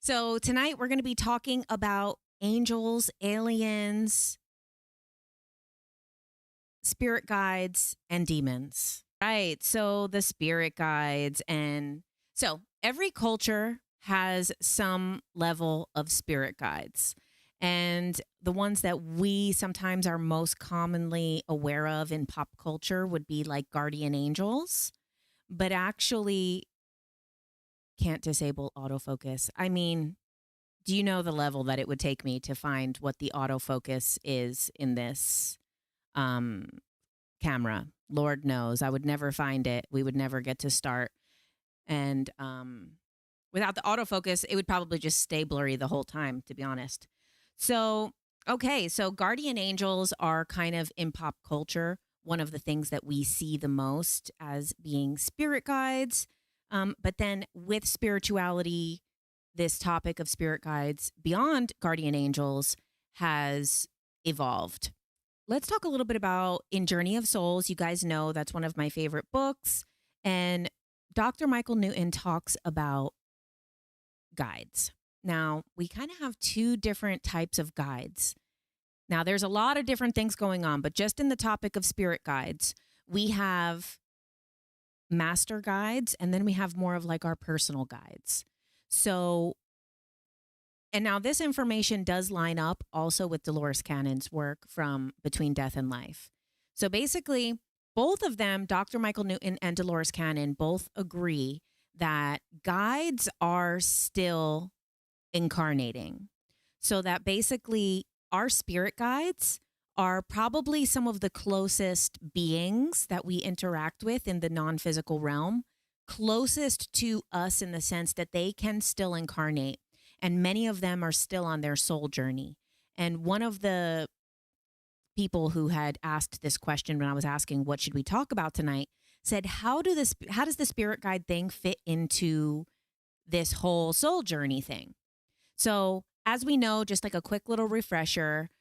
So tonight we're going to be talking about angels, aliens, spirit guides, and demons. Right. So the spirit guides. And so every culture has some level of spirit guides. And the ones that we sometimes are most commonly aware of in pop culture would be like guardian angels, but actually can't disable autofocus. I mean, do you know the level that it would take me to find what the autofocus is in this camera? Lord knows I would never find it. We would never get to start. And without the autofocus, it would probably just stay blurry the whole time, to be honest. So, okay, so guardian angels are kind of in pop culture one of the things that we see the most as being spirit guides. But then with spirituality, this topic of spirit guides beyond guardian angels has evolved. Let's talk a little bit about In Journey of Souls. You guys know that's one of my favorite books. And Dr. Michael Newton talks about guides. Now, we kind of have two different types of guides. Now, there's a lot of different things going on, but just in the topic of spirit guides, we have master guides, and then we have more of like our personal guides. So, and now this information does line up also with Dolores Cannon's work from Between Death and Life. So basically, both of them, Dr. Michael Newton and Dolores Cannon, both agree that guides are still incarnating. So that basically our spirit guides are probably some of the closest beings that we interact with in the non-physical realm, closest to us in the sense that they can still incarnate. And many of them are still on their soul journey. And one of the people who had asked this question when I was asking what should we talk about tonight said, how does the spirit guide thing fit into this whole soul journey thing? So as we know, just like a quick little refresher,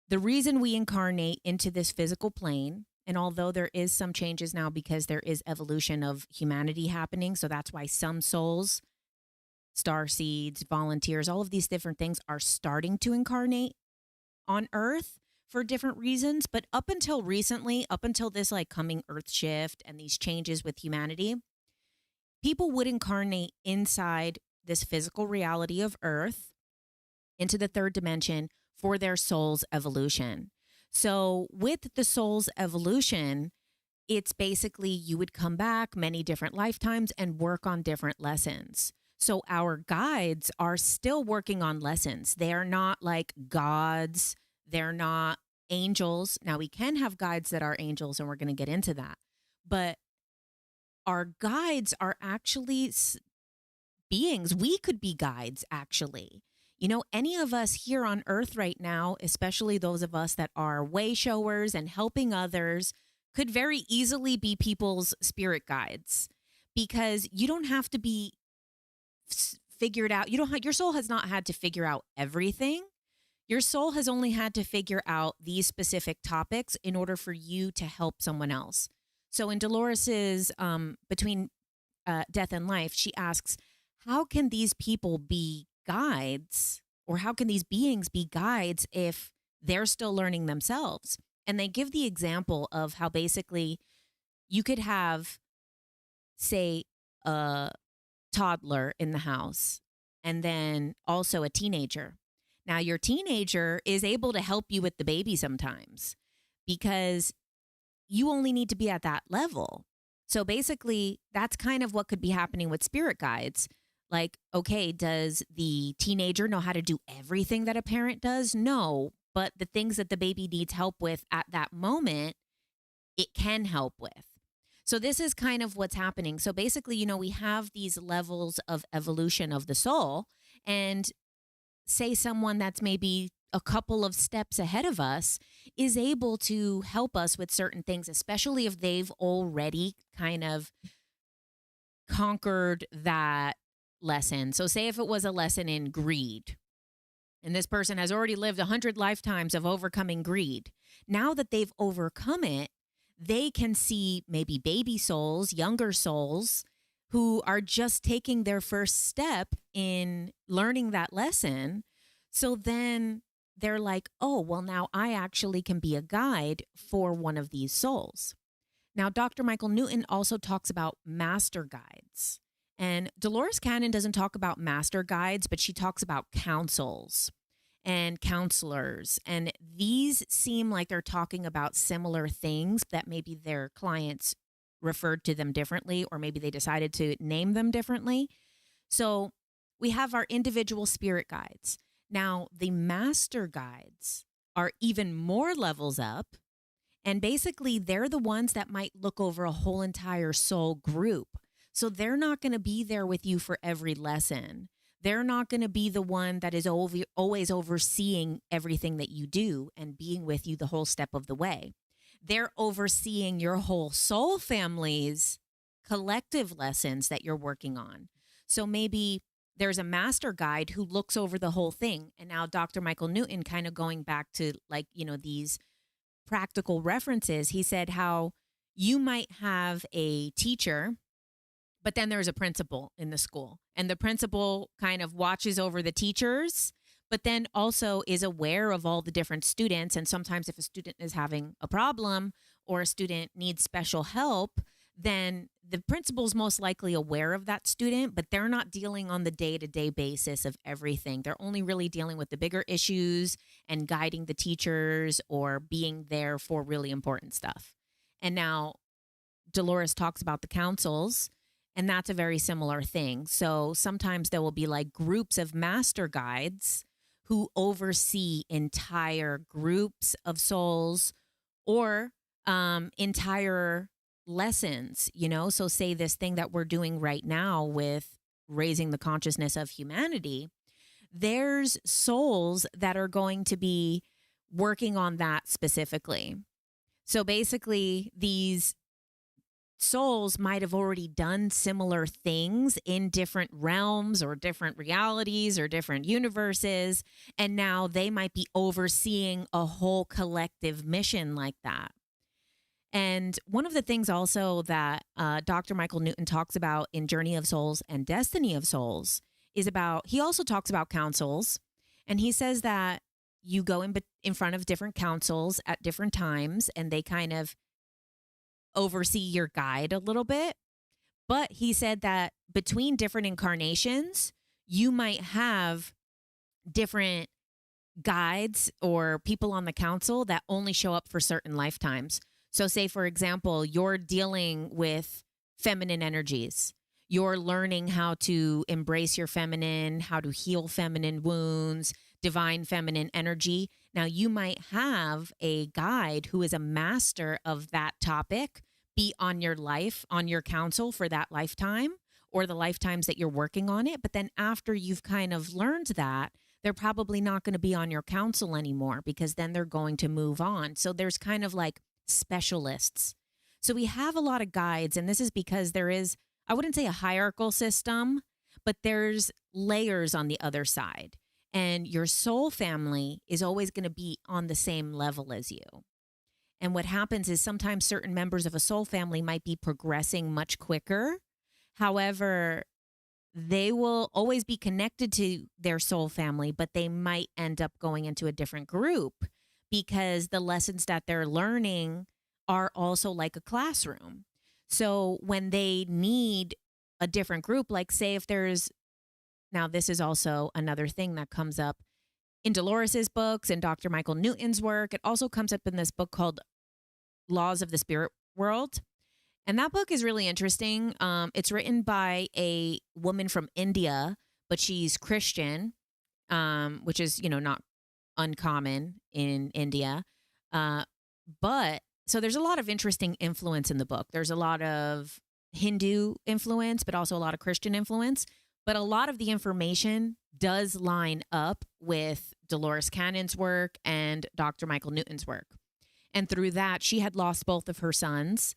the reason we incarnate into this physical plane, and although there is some changes now because there is evolution of humanity happening, so that's why some souls, star seeds, volunteers, all of these different things are starting to incarnate on Earth for different reasons. But up until recently, up until this like coming Earth shift and these changes with humanity, people would incarnate inside this physical reality of Earth into the third dimension for their soul's evolution. So with the soul's evolution, it's basically you would come back many different lifetimes and work on different lessons. So our guides are still working on lessons. They are not like gods. They're not angels. Now, we can have guides that are angels, and we're going to get into that. But our guides are actually beings. We could be guides, actually. You know, any of us here on Earth right now, especially those of us that are way showers and helping others, could very easily be people's spirit guides, because you don't have to be figured out. Your soul has not had to figure out everything. Your soul has only had to figure out these specific topics in order for you to help someone else. So in Dolores's Between Death and Life, she asks, how can these people be guides, or how can these beings be guides if they're still learning themselves? And they give the example of how basically you could have, say, a toddler in the house and then also a teenager. Now, your teenager is able to help you with the baby sometimes because you only need to be at that level. So basically, that's kind of what could be happening with spirit guides. Like, okay, does the teenager know how to do everything that a parent does? No, but the things that the baby needs help with at that moment, it can help with. So this is kind of what's happening. So basically, you know, we have these levels of evolution of the soul, and say someone that's maybe a couple of steps ahead of us is able to help us with certain things, especially if they've already kind of conquered that lesson. So say if it was a lesson in greed, and this person has already lived 100 lifetimes of overcoming greed. Now that they've overcome it, they can see maybe baby souls, younger souls, who are just taking their first step in learning that lesson. So then they're like, oh, well, now I actually can be a guide for one of these souls. Now, Dr. Michael Newton also talks about master guides. And Dolores Cannon doesn't talk about master guides, but she talks about counsels and counselors. And these seem like they're talking about similar things, that maybe their clients referred to them differently, or maybe they decided to name them differently. So we have our individual spirit guides. Now, the master guides are even more levels up. And basically, they're the ones that might look over a whole entire soul group. So they're not going to be there with you for every lesson. They're not going to be the one that is always overseeing everything that you do and being with you the whole step of the way. They're overseeing your whole soul family's collective lessons that you're working on. So maybe there's a master guide who looks over the whole thing. And now Dr. Michael Newton, kind of going back to these practical references, he said how you might have a teacher, but then there's a principal in the school, and the principal kind of watches over the teachers, but then also is aware of all the different students. And sometimes if a student is having a problem or a student needs special help, then the principal's most likely aware of that student, but they're not dealing on the day-to-day basis of everything. They're only really dealing with the bigger issues and guiding the teachers or being there for really important stuff. And now Dolores talks about the councils, and that's a very similar thing. So sometimes there will be like groups of master guides who oversee entire groups of souls or entire lessons, So say this thing that we're doing right now with raising the consciousness of humanity, there's souls that are going to be working on that specifically. So basically, these souls might have already done similar things in different realms or different realities or different universes, and now they might be overseeing a whole collective mission like that. And one of the things also that Dr. Michael Newton talks about in Journey of Souls and Destiny of Souls is he also talks about councils. And he says that you go in front of different councils at different times, and they kind of oversee your guide a little bit. But he said that between different incarnations, you might have different guides or people on the council that only show up for certain lifetimes. So say, for example, you're dealing with feminine energies. You're learning how to embrace your feminine, how to heal feminine wounds, divine feminine energy. Now, you might have a guide who is a master of that topic be on your council for that lifetime or the lifetimes that you're working on it. But then after you've kind of learned that, they're probably not going to be on your council anymore, because then they're going to move on. So there's kind of like specialists. So we have a lot of guides, and this is because there is, I wouldn't say a hierarchical system, but there's layers on the other side. And your soul family is always going to be on the same level as you. And what happens is sometimes certain members of a soul family might be progressing much quicker. However, they will always be connected to their soul family, but they might end up going into a different group because the lessons that they're learning are also like a classroom. So when they need a different group, like say if there's, now this is also another thing that comes up in Dolores's books and Dr. Michael Newton's work. It also comes up in this book called Laws of the Spirit World. And that book is really interesting. It's written by a woman from India, but she's Christian, which is, not uncommon in India. But so there's a lot of interesting influence in the book. There's a lot of Hindu influence, but also a lot of Christian influence. But a lot of the information does line up with Dolores Cannon's work and Dr. Michael Newton's work. And through that, she had lost both of her sons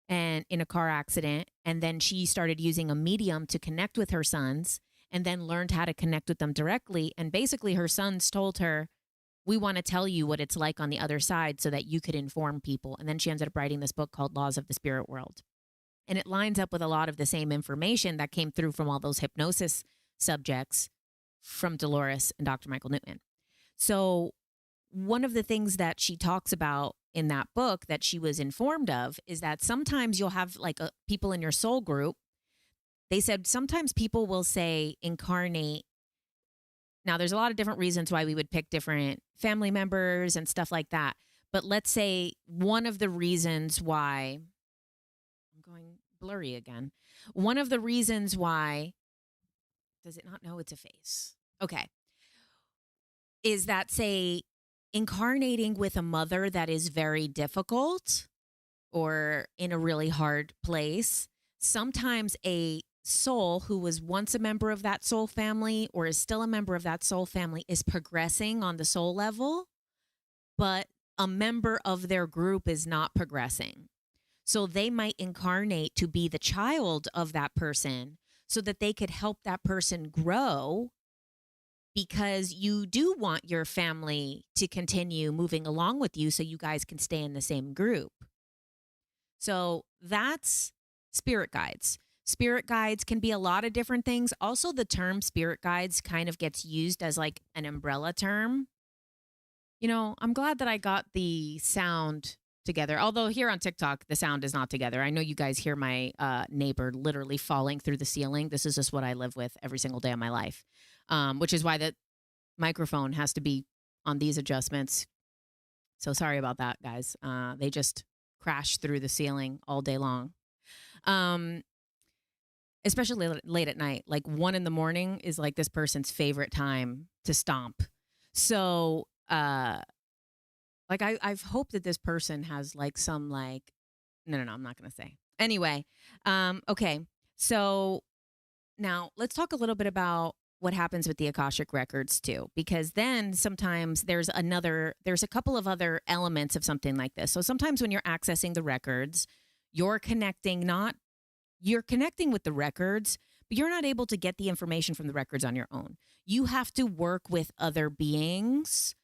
and in a car accident. And then she started using a medium to connect with her sons, and then learned how to connect with them directly. And basically her sons told her, we want to tell you what it's like on the other side so that you could inform people. And then she ended up writing this book called Laws of the Spirit World. And it lines up with a lot of the same information that came through from all those hypnosis subjects from Dolores and Dr. Michael Newton. So one of the things that she talks about in that book that she was informed of is that sometimes you'll have like people in your soul group. They said sometimes people will say incarnate. Now, there's a lot of different reasons why we would pick different family members and stuff like that. But let's say one of the reasons why, I'm going blurry again. One of the reasons why, does it not know it's a face? Okay. Is that, say, incarnating with a mother that is very difficult or in a really hard place, sometimes a soul who was once a member of that soul family or is still a member of that soul family is progressing on the soul level, but a member of their group is not progressing. So they might incarnate to be the child of that person so that they could help that person grow, because you do want your family to continue moving along with you so you guys can stay in the same group. So that's spirit guides. Spirit guides can be a lot of different things. Also, the term spirit guides kind of gets used as like an umbrella term. You know, I'm glad that I got the sound together. Although here on TikTok, the sound is not together. I know you guys hear my neighbor literally falling through the ceiling. This is just what I live with every single day of my life, which is why the microphone has to be on these adjustments. So sorry about that, guys. They just crash through the ceiling all day long. Especially late at night, like 1 a.m. is like this person's favorite time to stomp. So, like I've hoped that this person has like some like, no, I'm not going to say. Anyway, okay. So now let's talk a little bit about what happens with the Akashic records too, because then sometimes there's a couple of other elements of something like this. So sometimes when you're accessing the records, you're connecting with the records, but you're not able to get the information from the records on your own. You have to work with other beings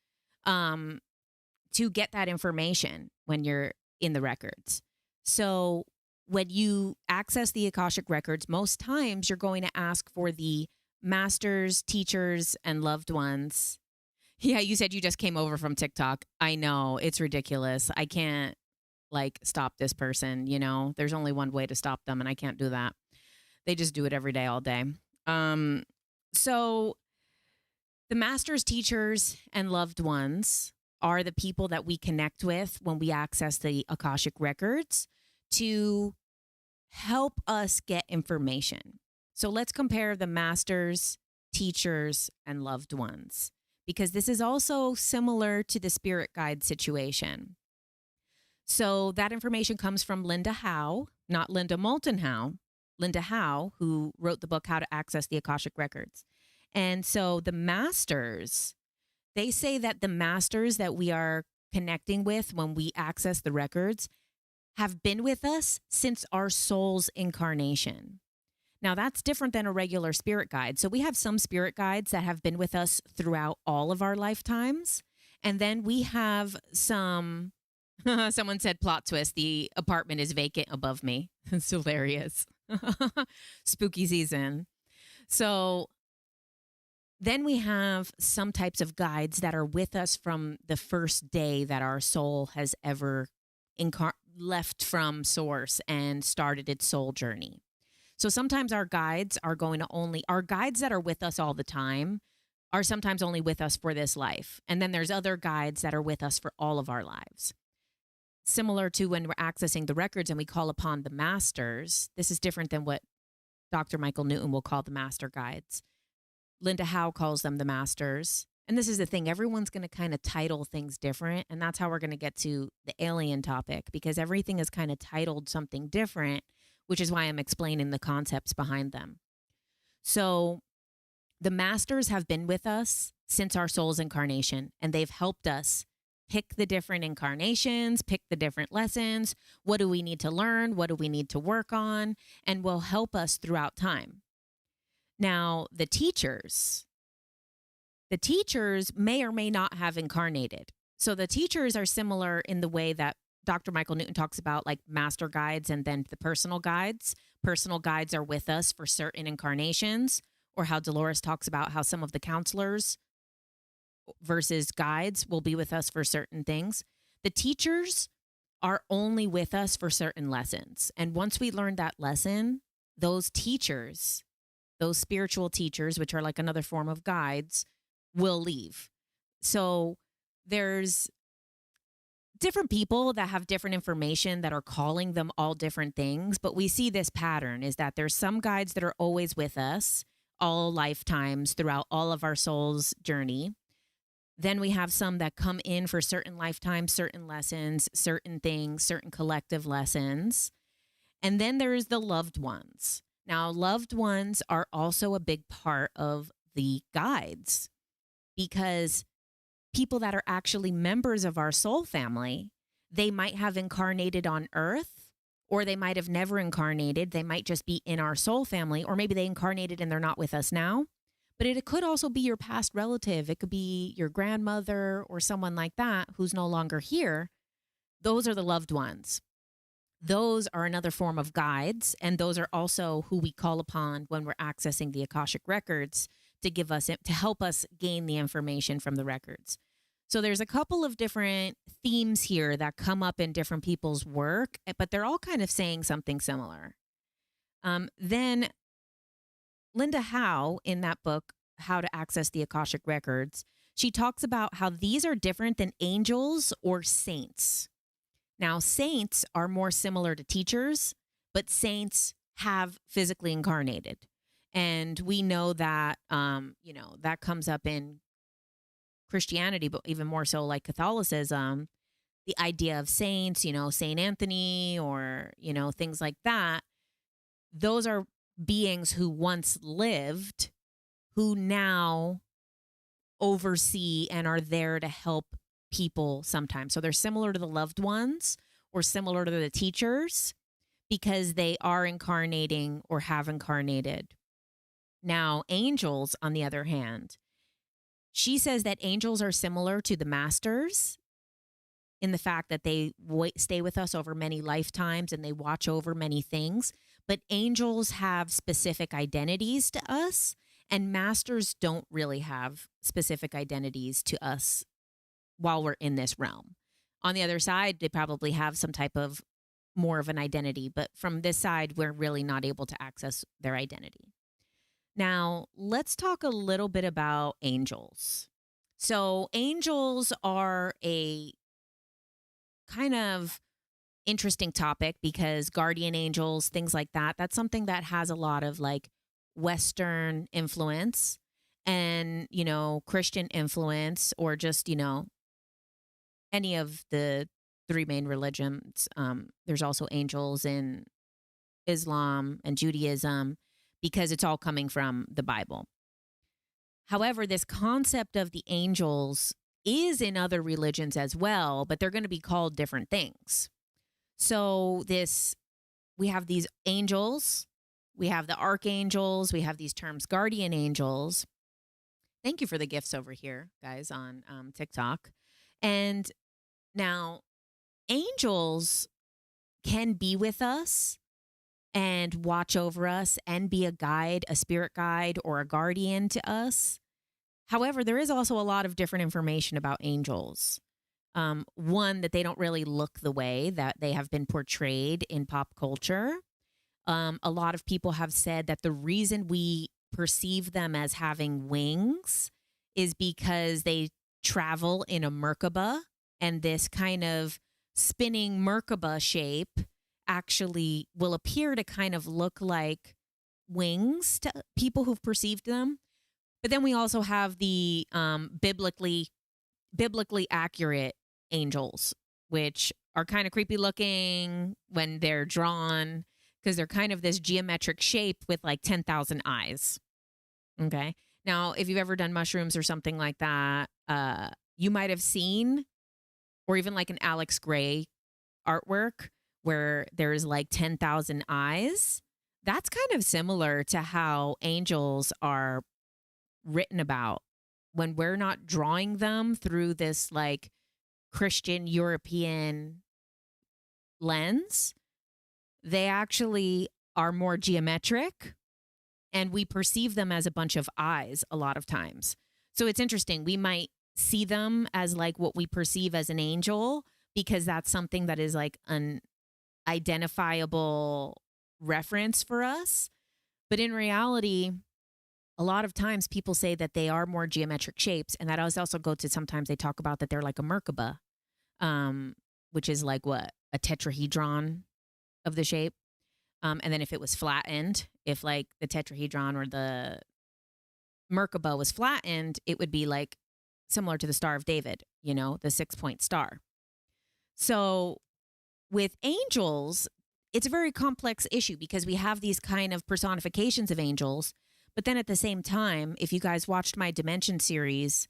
to get that information when you're in the records. So when you access the Akashic records, most times you're going to ask for the masters, teachers, and loved ones. Yeah, you said you just came over from TikTok. I know, it's ridiculous. I can't stop this person, you know? There's only one way to stop them, and I can't do that. They just do it every day, all day. So the masters, teachers, and loved ones are the people that we connect with when we access the Akashic records to help us get information. So let's compare the masters, teachers, and loved ones, because this is also similar to the spirit guide situation. So that information comes from Linda Howe, not Linda Moulton Howe, Linda Howe, who wrote the book, How to Access the Akashic Records. And so the masters, they say that the masters that we are connecting with when we access the records have been with us since our soul's incarnation. Now, that's different than a regular spirit guide. So we have some spirit guides that have been with us throughout all of our lifetimes. And then we have some, someone said plot twist, the apartment is vacant above me. It's hilarious. Spooky season. So then we have some types of guides that are with us from the first day that our soul has ever left from source and started its soul journey. So sometimes our guides our guides that are with us all the time are sometimes only with us for this life. And then there's other guides that are with us for all of our lives. Similar to when we're accessing the records and we call upon the masters, this is different than what Dr. Michael Newton will call the master guides. Linda Howe calls them the masters. And this is the thing, everyone's going to kind of title things different. And that's how we're going to get to the alien topic, because everything is kind of titled something different, which is why I'm explaining the concepts behind them. So the masters have been with us since our soul's incarnation, and they've helped us pick the different incarnations, pick the different lessons. What do we need to learn? What do we need to work on? And will help us throughout time. Now, the teachers may or may not have incarnated. So the teachers are similar in the way that Dr. Michael Newton talks about like master guides and then the personal guides. Personal guides are with us for certain incarnations, or how Dolores talks about how some of the counselors versus guides will be with us for certain things. The teachers are only with us for certain lessons. And once we learn that lesson, those teachers, those spiritual teachers, which are like another form of guides, will leave. So there's different people that have different information that are calling them all different things. But we see this pattern is that there's some guides that are always with us all lifetimes throughout all of our soul's journey. Then we have some that come in for certain lifetimes, certain lessons, certain things, certain collective lessons. And then there's the loved ones. Now, loved ones are also a big part of the guides because people that are actually members of our soul family, they might have incarnated on Earth, or they might have never incarnated. They might just be in our soul family, or maybe they incarnated and they're not with us now. But it could also be your past relative. It could be your grandmother or someone like that who's no longer here. Those are the loved ones. Those are another form of guides, and those are also who we call upon when we're accessing the Akashic records to help us gain the information from the records. So there's a couple of different themes here that come up in different people's work, but they're all kind of saying something similar. Then Linda Howe, in that book, How to Access the Akashic Records, she talks about how these are different than angels or saints. Now, saints are more similar to teachers, but saints have physically incarnated. And we know that, that comes up in Christianity, but even more so like Catholicism, the idea of saints, Saint Anthony or, things like that. Those are beings who once lived, who now oversee and are there to help people sometimes. So they're similar to the loved ones or similar to the teachers because they are incarnating or have incarnated. Now, angels, on the other hand, she says that angels are similar to the masters in the fact that they stay with us over many lifetimes and they watch over many things. But angels have specific identities to us, and masters don't really have specific identities to us while we're in this realm. On the other side, they probably have some type of more of an identity, but from this side, we're really not able to access their identity. Now, let's talk a little bit about angels. So angels are a kind of interesting topic because guardian angels, things like that, that's something that has a lot of like Western influence and, Christian influence, or just, any of the three main religions. There's also angels in Islam and Judaism because it's all coming from the Bible. However, this concept of the angels is in other religions as well, but they're going to be called different things. So we have these angels, we have the archangels, we have these terms guardian angels. Thank you for the gifts over here, guys, on TikTok. And now angels can be with us and watch over us and be a guide, a spirit guide, or a guardian to us. However, there is also a lot of different information about angels. One, that they don't really look the way that they have been portrayed in pop culture. A lot of people have said that the reason we perceive them as having wings is because they travel in a Merkaba, and this kind of spinning Merkaba shape actually will appear to kind of look like wings to people who've perceived them. But then we also have the biblically accurate angels, which are kind of creepy looking when they're drawn because they're kind of this geometric shape with like 10,000 eyes. Okay. Now, if you've ever done mushrooms or something like that, you might have seen, or even like an Alex Gray artwork where there's like 10,000 eyes. That's kind of similar to how angels are written about when we're not drawing them through this like Christian European lens, they actually are more geometric, and we perceive them as a bunch of eyes a lot of times. So it's interesting. We might see them as like what we perceive as an angel because that's something that is like an identifiable reference for us. But in reality, a lot of times people say that they are more geometric shapes. And that also go to sometimes they talk about that they're like a Merkaba, which is like what? A tetrahedron of the shape. And then if it was flattened, if like the tetrahedron or the Merkaba was flattened, it would be like similar to the Star of David, the 6-point star. So with angels, it's a very complex issue because we have these kind of personifications of angels. But then at the same time, if you guys watched my Dimension series,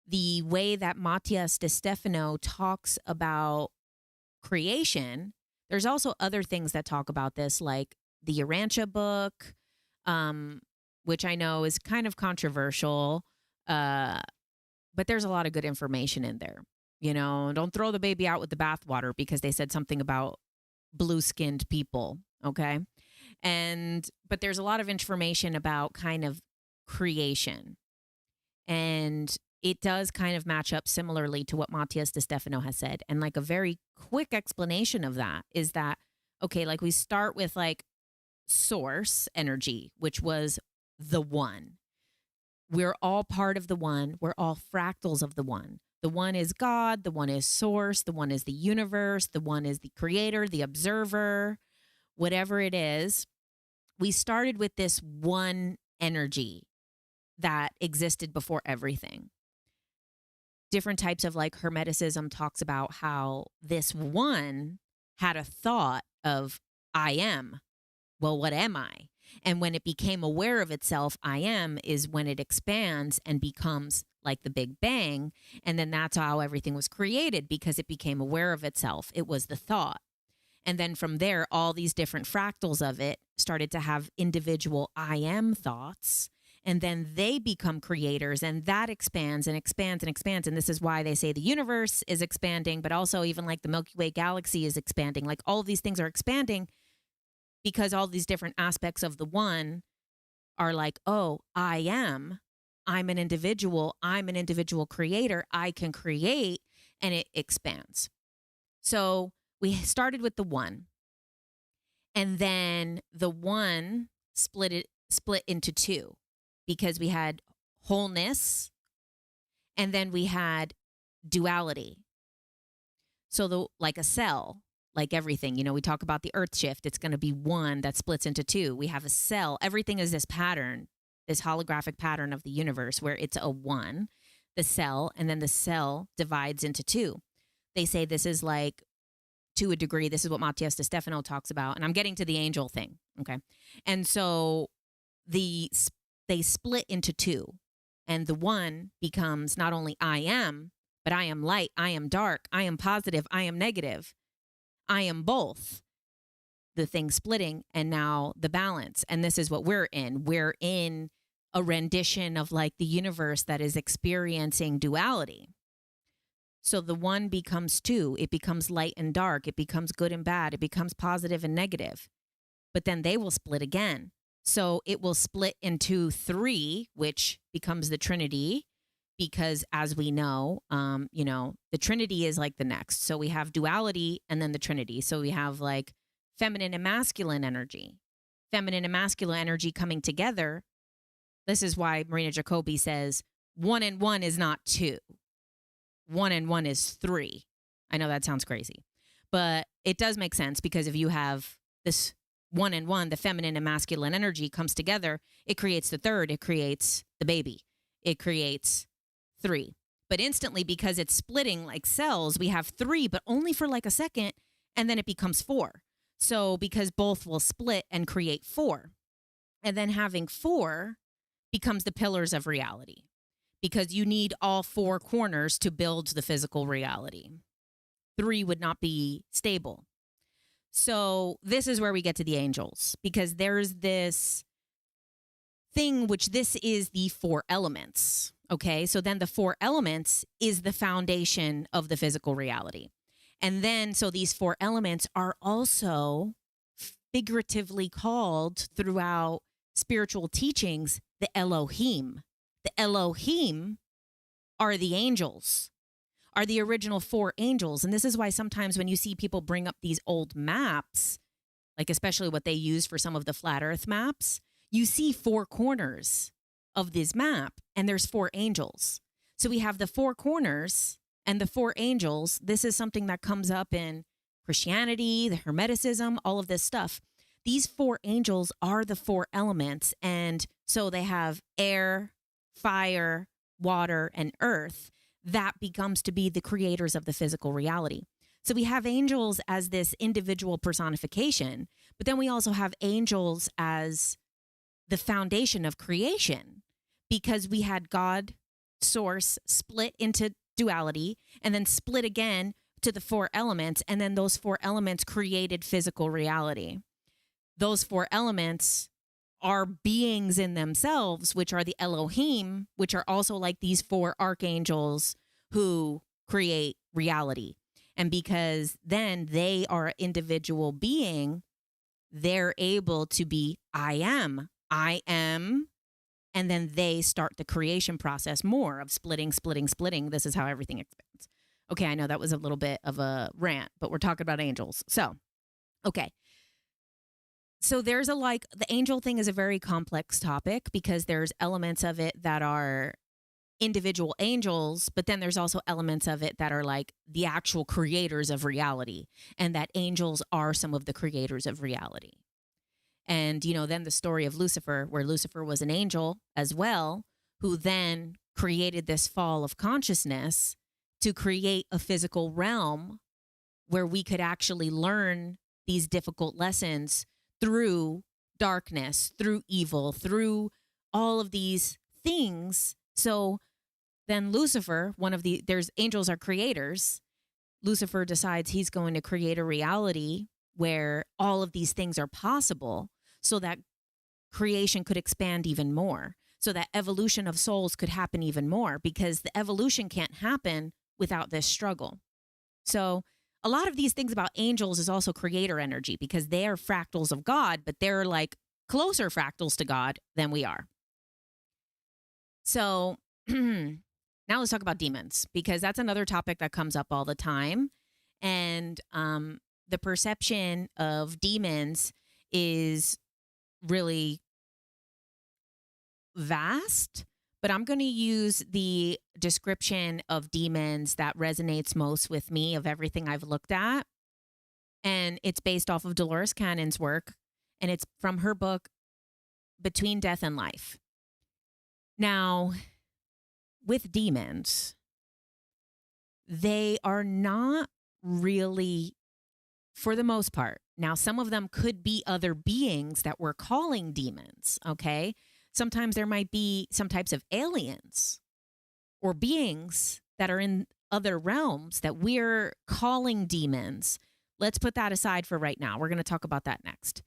the way that Matthias de Stefano talks about creation, there's also other things that talk about this, like the Urantia book, which I know is kind of controversial, but there's a lot of good information in there. Don't throw the baby out with the bathwater because they said something about blue-skinned people, okay? But there's a lot of information about kind of creation. And it does kind of match up similarly to what Matthias de Stefano has said. And like a very quick explanation of that is that, okay, like we start with like source energy, which was the one. We're all part of the one. We're all fractals of the one. The one is God. The one is source. The one is the universe. The one is the creator, the observer, whatever it is. We started with this one energy that existed before everything. Different types of like Hermeticism talks about how this one had a thought of I am. Well, what am I? And when it became aware of itself, I am, is when it expands and becomes like the Big Bang. And then that's how everything was created because it became aware of itself. It was the thought. And then from there, all these different fractals of it started to have individual I am thoughts. And then they become creators, and that expands and expands and expands. And this is why they say the universe is expanding, but also even like the Milky Way galaxy is expanding. Like all of these things are expanding because all these different aspects of the one are like, oh, I'm an individual creator. I can create, and it expands. So we started with the one, and then the one split into two because we had wholeness and then we had duality. So like a cell, like everything, we talk about the earth shift. It's going to be one that splits into two. We have a cell. Everything is this pattern, this holographic pattern of the universe where it's a one, the cell, and then the cell divides into two. They say this is like, to a degree, this is what Matthias de Stefano talks about. And I'm getting to the angel thing, okay? And so they split into two. And the one becomes not only I am, but I am light, I am dark, I am positive, I am negative. I am both. The thing splitting and now the balance. And this is what we're in. We're in a rendition of like the universe that is experiencing duality. So the one becomes two. It becomes light and dark. It becomes good and bad. It becomes positive and negative. But then they will split again. So it will split into three, which becomes the Trinity. Because as we know, the Trinity is like the next. So we have duality and then the Trinity. So we have like feminine and masculine energy. Feminine and masculine energy coming together. This is why Marina Jacobi says 1 and 1 is not 2. 1 and 1 is 3. I know that sounds crazy, but it does make sense because if you have this 1 and 1, the feminine and masculine energy comes together, it creates the third, it creates the baby, it creates 3. But instantly, because it's splitting like cells, we have 3, but only for like a second, and then it becomes 4. So because both will split and create 4, and then having 4 becomes the pillars of reality. Because you need all 4 corners to build the physical reality. 3 would not be stable. So this is where we get to the angels, because there's this thing, which this is the 4 elements. Okay, so then the 4 elements is the foundation of the physical reality. And then, so these four elements are also figuratively called throughout spiritual teachings the Elohim. The Elohim are the angels, are the original four angels. And this is why sometimes when you see people bring up these old maps, like especially what they use for some of the flat earth maps, you see four corners of this map and there's four angels. So we have the four corners and the four angels. This is something that comes up in Christianity, the Hermeticism, all of this stuff. These four angels are the four elements. And so they have air, fire, water, and earth. That becomes to be the creators of the physical reality. So we have angels as this individual personification, but then we also have angels as the foundation of creation, because we had God, source, split into duality and then split again to the four elements. And then those four elements created physical reality. Those four elements are beings in themselves, which are the Elohim, which are also like these four archangels who create reality. And because then they are an individual being, they're able to be I am. And then they start the creation process more of splitting. This is how everything expands. Okay, I know that was a little bit of a rant, but we're talking about angels. So, okay. So there's the angel thing is a very complex topic because there's elements of it that are individual angels, but then there's also elements of it that are like the actual creators of reality, and that angels are some of the creators of reality. And, then the story of Lucifer, where Lucifer was an angel as well, who then created this fall of consciousness to create a physical realm where we could actually learn these difficult lessons through darkness, through evil, through all of these things. So then Lucifer, there's angels are creators. Lucifer decides he's going to create a reality where all of these things are possible so that creation could expand even more, so that evolution of souls could happen even more, because the evolution can't happen without this struggle. So a lot of these things about angels is also creator energy, because they are fractals of God, but they're like closer fractals to God than we are. So now let's talk about demons, because that's another topic that comes up all the time. And the perception of demons is really vast, but I'm going to use the description of demons that resonates most with me of everything I've looked at. And it's based off of Dolores Cannon's work, and it's from her book, Between Death and Life. Now, with demons, they are not really, for the most part. Now, some of them could be other beings that we're calling demons, okay? Sometimes there might be some types of aliens or beings that are in other realms that we're calling demons. Let's put that aside for right now. We're going to talk about that next.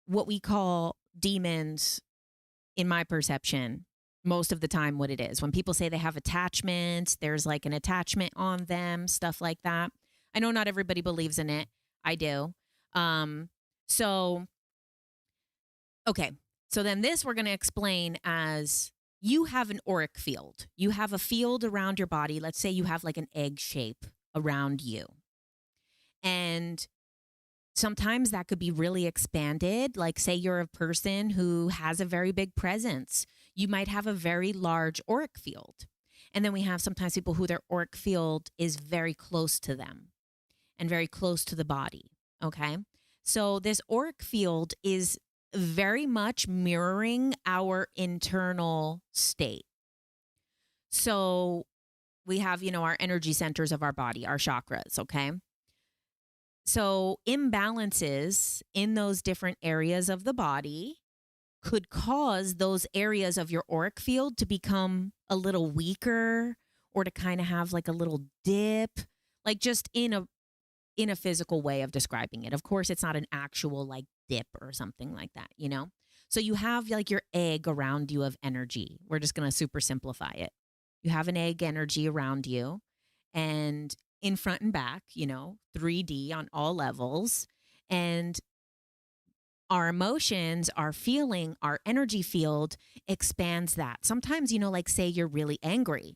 What we call demons, in my perception, most of the time what it is. When people say they have attachments, there's like an attachment on them, stuff like that. I know not everybody believes in it. I do. Okay. So then this we're going to explain as you have an auric field. You have a field around your body. Let's say you have like an egg shape around you. And sometimes that could be really expanded. Like say you're a person who has a very big presence. You might have a very large auric field. And then we have sometimes people who their auric field is very close to them and very close to the body. Okay. So this auric field is very much mirroring our internal state. So we have, our energy centers of our body, our chakras. Okay. So imbalances in those different areas of the body could cause those areas of your auric field to become a little weaker, or to kind of have like a little dip, like just in a physical way of describing it. Of course, it's not an actual like dip or something like that, So you have like your egg around you of energy. We're just going to super simplify it. You have an egg energy around you, and in front and back, 3D on all levels. And our emotions, our feeling, our energy field expands that. Sometimes, like say you're really angry,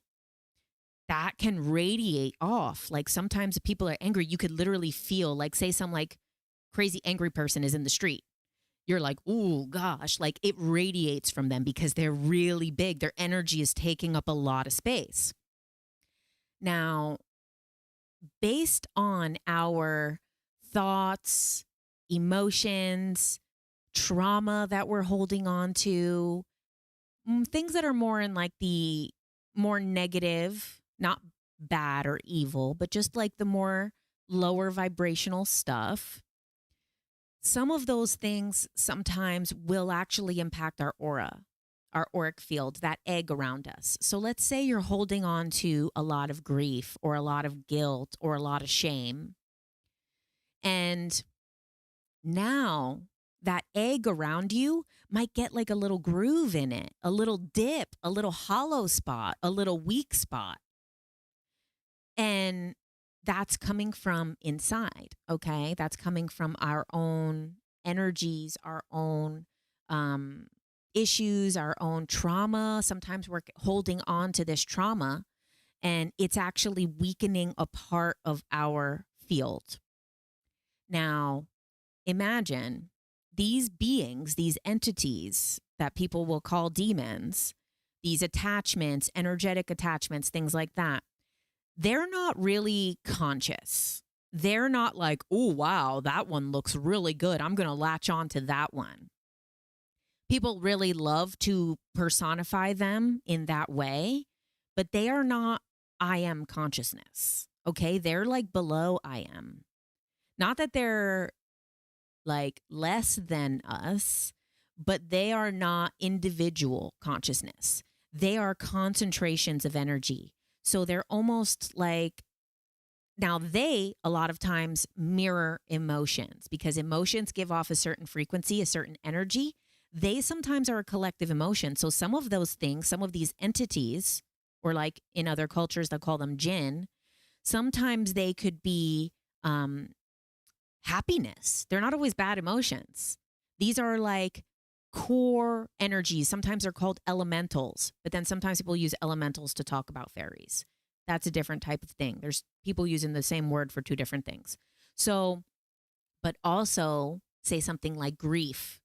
that can radiate off. Like sometimes if people are angry, you could literally feel like, say some like crazy angry person is in the street. You're like, oh gosh, like it radiates from them because they're really big. Their energy is taking up a lot of space. Now, based on our thoughts, emotions, trauma that we're holding on to, things that are more in like the more negative, not bad or evil, but just like the more lower vibrational stuff. Some of those things sometimes will actually impact our aura, our auric field, that egg around us. So let's say you're holding on to a lot of grief or a lot of guilt or a lot of shame. And now that egg around you might get like a little groove in it, a little dip, a little hollow spot, a little weak spot. And that's coming from inside, okay? That's coming from our own energies, our own issues, our own trauma. Sometimes we're holding on to this trauma and it's actually weakening a part of our field. Now, imagine these beings, these entities that people will call demons, these attachments, energetic attachments, things like that. They're not really conscious. They're not like, oh, wow, that one looks really good. I'm going to latch on to that one. People really love to personify them in that way, but they are not I am consciousness. Okay. They're like below I am. Not that they're like less than us, but they are not individual consciousness. They are concentrations of energy. So they're almost like, now they a lot of times mirror emotions because emotions give off a certain frequency, a certain energy. They sometimes are a collective emotion. So some of those things, some of these entities, or like in other cultures, they'll call them jinn, sometimes they could be happiness. They're not always bad emotions. These are like core energies. Sometimes they're called elementals, but then sometimes people use elementals to talk about fairies. That's a different type of thing. There's people using the same word for two different things. So, but also say something like grief.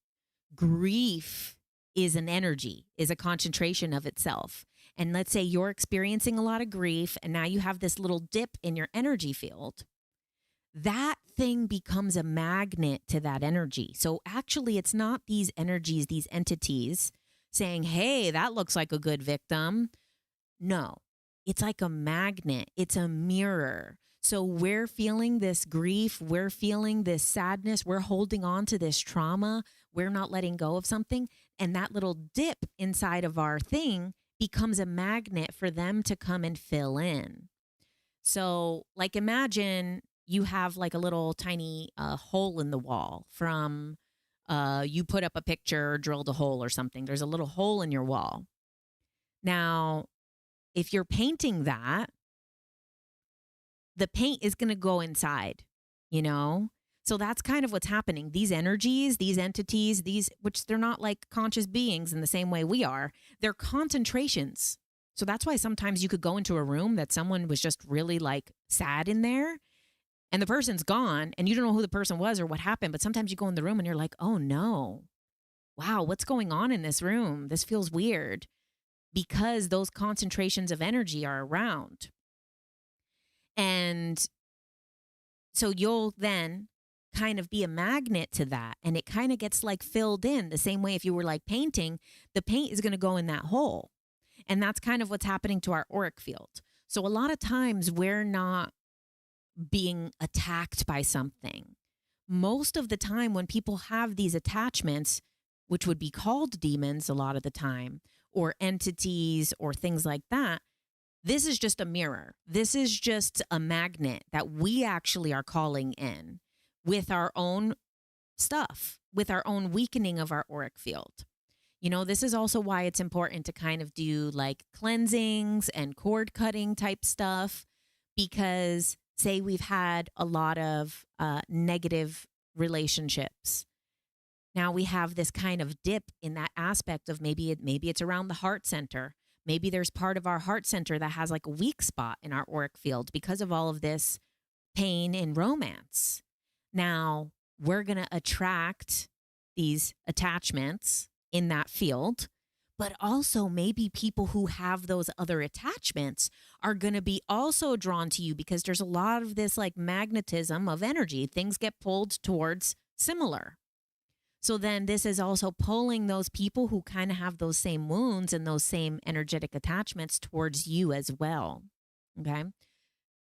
Grief is an energy, is a concentration of itself. And let's say you're experiencing a lot of grief and now you have this little dip in your energy field. That thing becomes a magnet to that energy. So actually, it's not these energies, these entities saying, hey, that looks like a good victim. No, it's like a magnet. It's a mirror. So we're feeling this grief. We're feeling this sadness. We're holding on to this trauma. We're not letting go of something. And that little dip inside of our thing becomes a magnet for them to come and fill in. So like imagine you have like a little tiny hole in the wall from you put up a picture or drilled a hole or something. There's a little hole in your wall. Now, if you're painting that, the paint is going to go inside, So that's kind of what's happening. These energies, these entities, which they're not like conscious beings in the same way we are, they're concentrations. So that's why sometimes you could go into a room that someone was just really like sad in there. And the person's gone and you don't know who the person was or what happened. But sometimes you go in the room and you're like, oh no, wow, what's going on in this room? This feels weird because those concentrations of energy are around. And so you'll then kind of be a magnet to that. And it kind of gets like filled in the same way if you were like painting, the paint is going to go in that hole. And that's kind of what's happening to our auric field. So a lot of times we're not being attacked by something. Most of the time when people have these attachments, which would be called demons a lot of the time, or entities or things like that, this is just a mirror. This is just a magnet that we actually are calling in with our own stuff, with our own weakening of our auric field. This is also why it's important to kind of do like cleansings and cord cutting type stuff, because say we've had a lot of negative relationships. Now we have this kind of dip in that aspect of maybe it's around the heart center. Maybe there's part of our heart center that has like a weak spot in our auric field because of all of this pain in romance. Now we're going to attract these attachments in that field, but also maybe people who have those other attachments are going to be also drawn to you because there's a lot of this like magnetism of energy. Things get pulled towards similar. So then this is also pulling those people who kind of have those same wounds and those same energetic attachments towards you as well. Okay.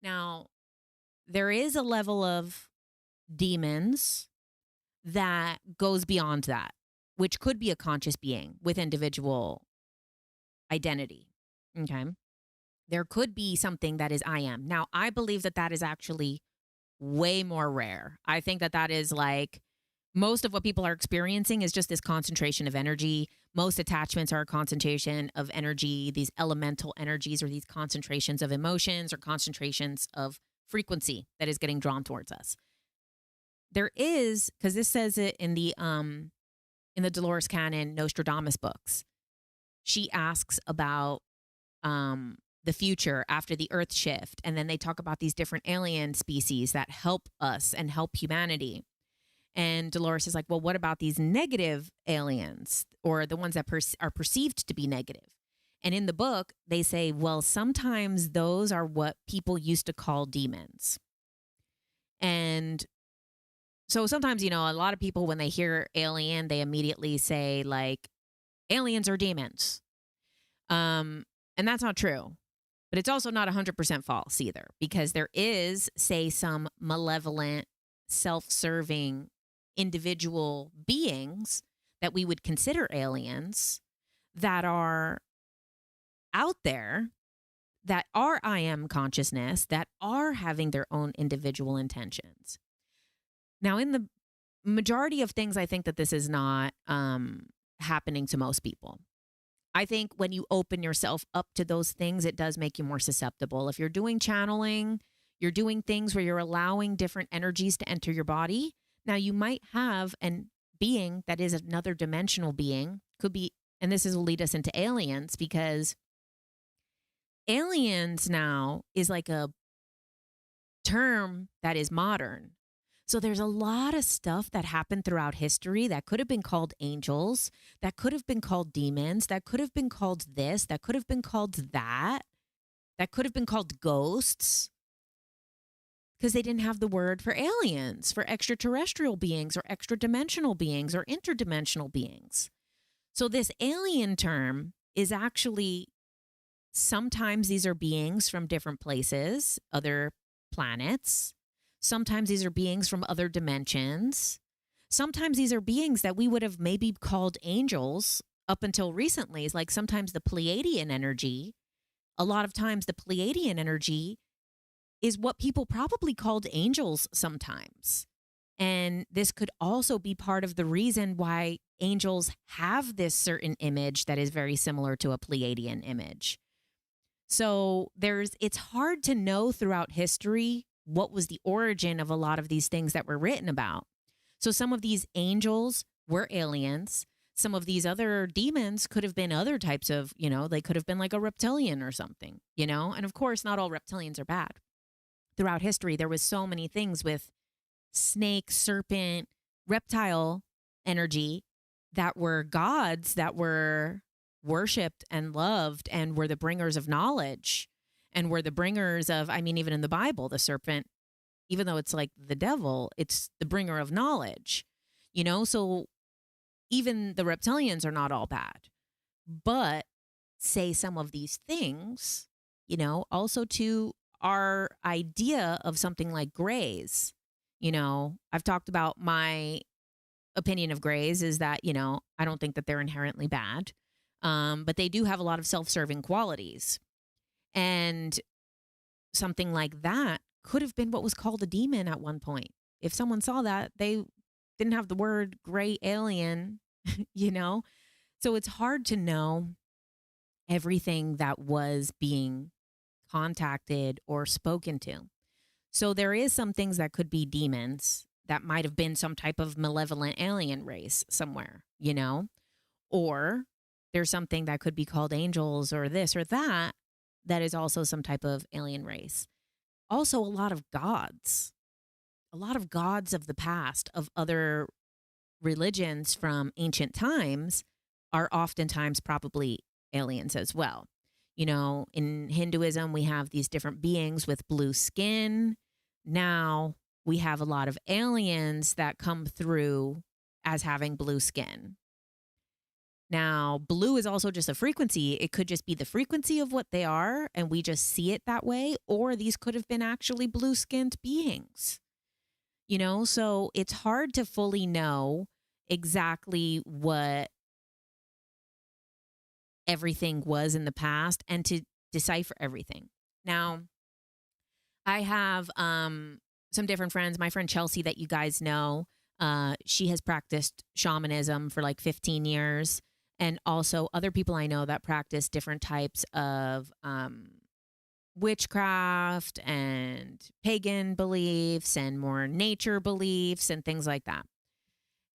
Now, there is a level of demons that goes beyond that, which could be a conscious being with individual identity. Okay. There could be something that is I am. Now, I believe that that is actually way more rare. I think that that is like most of what people are experiencing is just this concentration of energy. Most attachments are a concentration of energy, these elemental energies or these concentrations of emotions or concentrations of frequency that is getting drawn towards us. There is, because this says it in the Dolores Cannon Nostradamus books. She asks about the future after the Earth shift, and then they talk about these different alien species that help us and help humanity. And Dolores is like, well, what about these negative aliens or the ones that are perceived to be negative? And in the book, they say, well, sometimes those are what people used to call demons. And so sometimes, you know, a lot of people, when they hear alien, they immediately say like aliens are demons. And that's not true. But it's also not 100% false either, because there is, say, some malevolent, self-serving individual beings that we would consider aliens that are out there, that are I am consciousness, that are having their own individual intentions. Now, in the majority of things, I think that this is not happening to most people. I think when you open yourself up to those things, it does make you more susceptible. If you're doing channeling, you're doing things where you're allowing different energies to enter your body. Now, you might have a being that is another dimensional being, could be, and this will lead us into aliens, because aliens now is like a term that is modern. So there's a lot of stuff that happened throughout history that could have been called angels, that could have been called demons, that could have been called this, that could have been called that could have been called ghosts, because they didn't have the word for aliens, for extraterrestrial beings or extra dimensional beings or interdimensional beings. So this alien term is actually, sometimes these are beings from different places, other planets. Sometimes these are beings from other dimensions. Sometimes these are beings that we would have maybe called angels up until recently. It's like sometimes the Pleiadian energy, a lot of times the Pleiadian energy is what people probably called angels sometimes. And this could also be part of the reason why angels have this certain image that is very similar to a Pleiadian image. So it's hard to know throughout history what was the origin of a lot of these things that were written about. So some of these angels were aliens. Some of these other demons could have been other types of, they could have been like a reptilian or something, and of course, not all reptilians are bad. Throughout history, there was so many things with snake, serpent, reptile energy that were gods that were worshipped and loved and were the bringers of knowledge and were the bringers of, even in the Bible, the serpent, even though it's like the devil, it's the bringer of knowledge, so even the reptilians are not all bad. But say some of these things, also to our idea of something like grays, I've talked about my opinion of grays is that, I don't think that they're inherently bad. But they do have a lot of self-serving qualities. And something like that could have been what was called a demon at one point. If someone saw that, they didn't have the word gray alien, So it's hard to know everything that was being contacted or spoken to. So there is some things that could be demons that might have been some type of malevolent alien race somewhere, or there's something that could be called angels or this or that that is also some type of alien race. Also, a lot of gods of the past of other religions from ancient times are oftentimes probably aliens as well. In Hinduism, we have these different beings with blue skin. Now we have a lot of aliens that come through as having blue skin. Now, blue is also just a frequency. It could just be the frequency of what they are, and we just see it that way, or these could have been actually blue-skinned beings. So it's hard to fully know exactly what everything was in the past and to decipher everything. Now, I have some different friends. My friend Chelsea, that you guys know, she has practiced shamanism for like 15 years. And also other people I know that practice different types of witchcraft and pagan beliefs and more nature beliefs and things like that.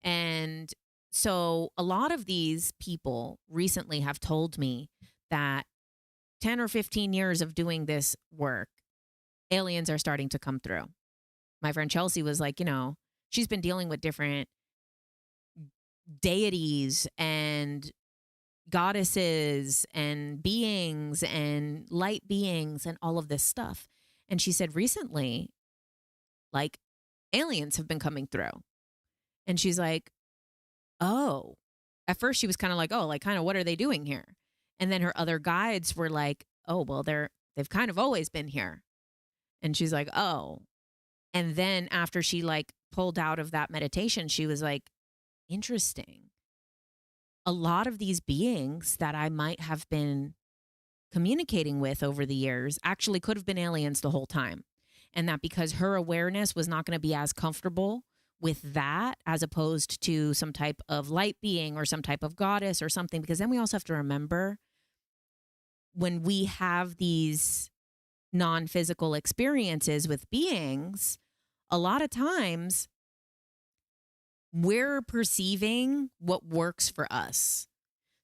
And so a lot of these people recently have told me that 10 or 15 years of doing this work, aliens are starting to come through. My friend Chelsea was like, she's been dealing with different deities and goddesses and beings and light beings and all of this stuff. And she said recently, like, aliens have been coming through. And she's like, oh. At first she was kind of like, oh, like, kind of what are they doing here? And then her other guides were like, oh, well, they've kind of always been here. And she's like, oh. And then after she like pulled out of that meditation, she was like, interesting. A lot of these beings that I might have been communicating with over the years actually could have been aliens the whole time. And that because her awareness was not going to be as comfortable with that as opposed to some type of light being or some type of goddess or something. Because then we also have to remember when we have these non-physical experiences with beings, a lot of times we're perceiving what works for us.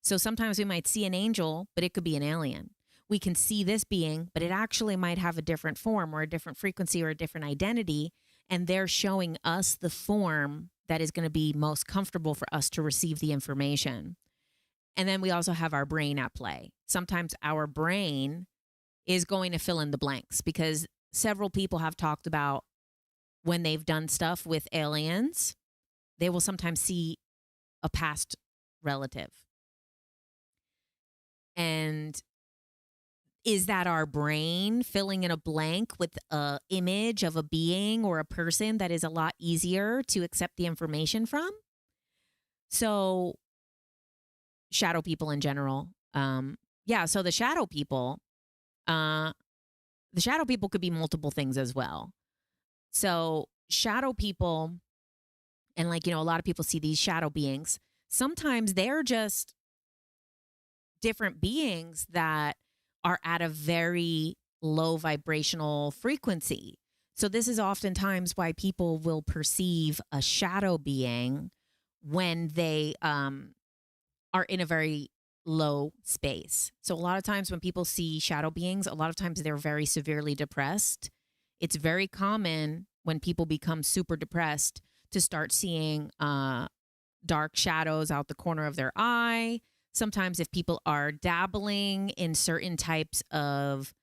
So sometimes we might see an angel, but it could be an alien. We can see this being, but it actually might have a different form or a different frequency or a different identity. And they're showing us the form that is going to be most comfortable for us to receive the information. And then we also have our brain at play. Sometimes our brain is going to fill in the blanks because several people have talked about when they've done stuff with aliens, they will sometimes see a past relative. And is that our brain filling in a blank with an image of a being or a person that is a lot easier to accept the information from? So shadow people in general. So the shadow people could be multiple things as well. So shadow people, and a lot of people see these shadow beings. Sometimes they're just different beings that are at a very low vibrational frequency. So this is oftentimes why people will perceive a shadow being when they are in a very low space. So a lot of times when people see shadow beings, a lot of times they're very severely depressed. It's very common when people become super depressed to start seeing dark shadows out the corner of their eye. Sometimes if people are dabbling in certain types of